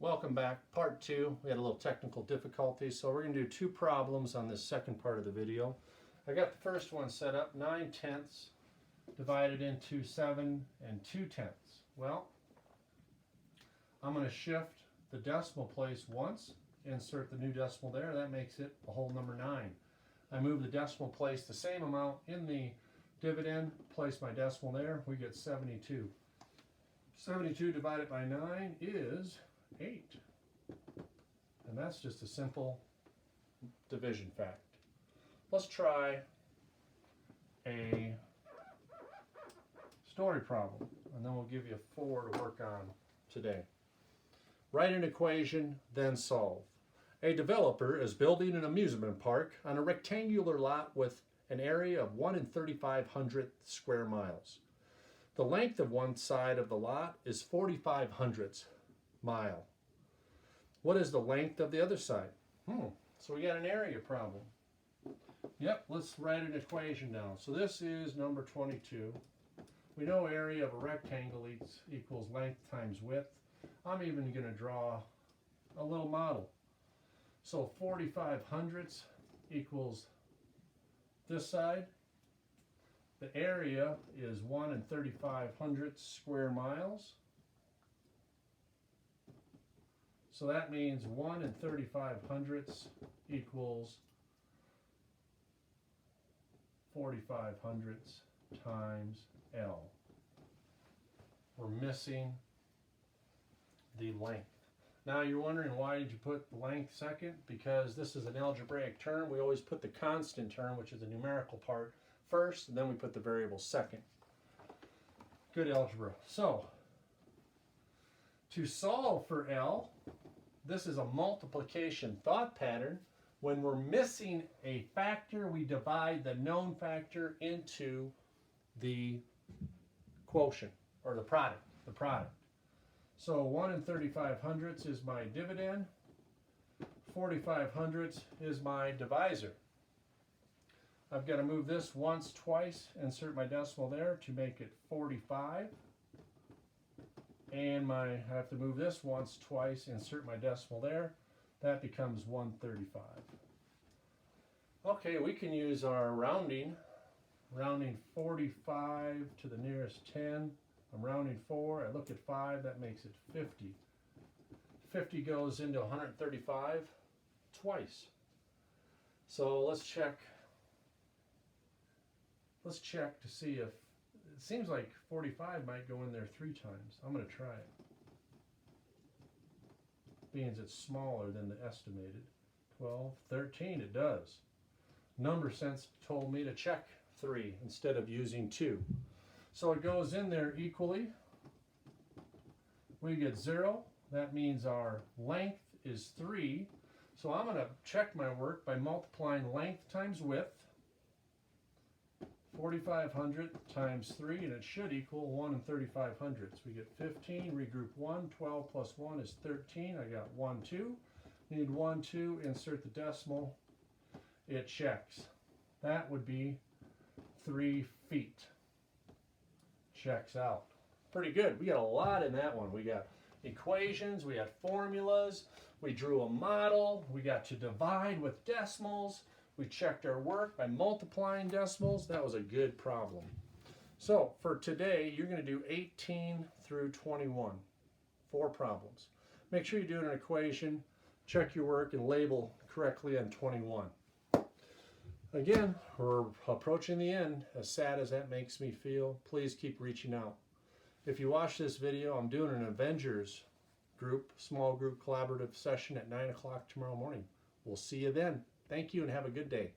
Welcome back, part two. We had a little technical difficulty, so we're going to do two problems on this second part of the video. I got the first one set up, 9/10 divided into 7 2/10. Well, I'm going to shift the decimal place once, insert the new decimal there, that makes it a whole number 9. I move the decimal place the same amount in the dividend, place my decimal there, we get 72. 72 divided by 9 is 8. And that's just a simple division fact. Let's try a story problem, and then we'll give you 4 to work on today. Write an equation, then solve. A developer is building an amusement park on a rectangular lot with an area of 1 3,500 square miles. The length of one side of the lot is 4,500 mile. What is the length of the other side? So we got an area problem. Yep, let's write an equation down. So this is number 22. We know area of a rectangle equals length times width. I'm even going to draw a little model. So 4,500 equals this side. The area is 1 3,500 square miles. So that means 1 3,500 equals 4,500 times L. We're missing the length. Now you're wondering, why did you put the length second? Because this is an algebraic term. We always put the constant term, which is the numerical part, first, and then we put the variable second. Good algebra. So, to solve for L, this is a multiplication thought pattern. When we're missing a factor, we divide the known factor into the quotient, or the product. So 1 3,500 is my dividend, 4,500 is my divisor. I've got to move this once, twice, insert my decimal there to make it 45. And I have to move this once, twice, insert my decimal there. That becomes 135. Okay, we can use our rounding. Rounding 45 to the nearest 10. I'm rounding 4, I look at 5, that makes it 50. 50 goes into 135 twice. So let's check to see if, it seems like 45 might go in there 3 times. I'm going to try it. Being it's smaller than the estimated. 12, 13, it does. Number sense told me to check 3 instead of using 2. So it goes in there equally. We get 0. That means our length is 3. So I'm going to check my work by multiplying length times width. 4,500 times 3, and it should equal 1 3,500. So we get 15, regroup 1, 12 plus 1 is 13. I got 1, 2. Need 1, 2, insert the decimal. It checks. That would be 3 feet. Checks out. Pretty good. We got a lot in that one. We got equations, we had formulas, we drew a model, we got to divide with decimals, we checked our work by multiplying decimals. That was a good problem. So for today, you're going to do 18 through 21. 4 problems. Make sure you do an equation, check your work, and label correctly on 21. Again, we're approaching the end. As sad as that makes me feel, please keep reaching out. If you watch this video, I'm doing an Avengers group, small group collaborative session at 9 o'clock tomorrow morning. We'll see you then. Thank you and have a good day.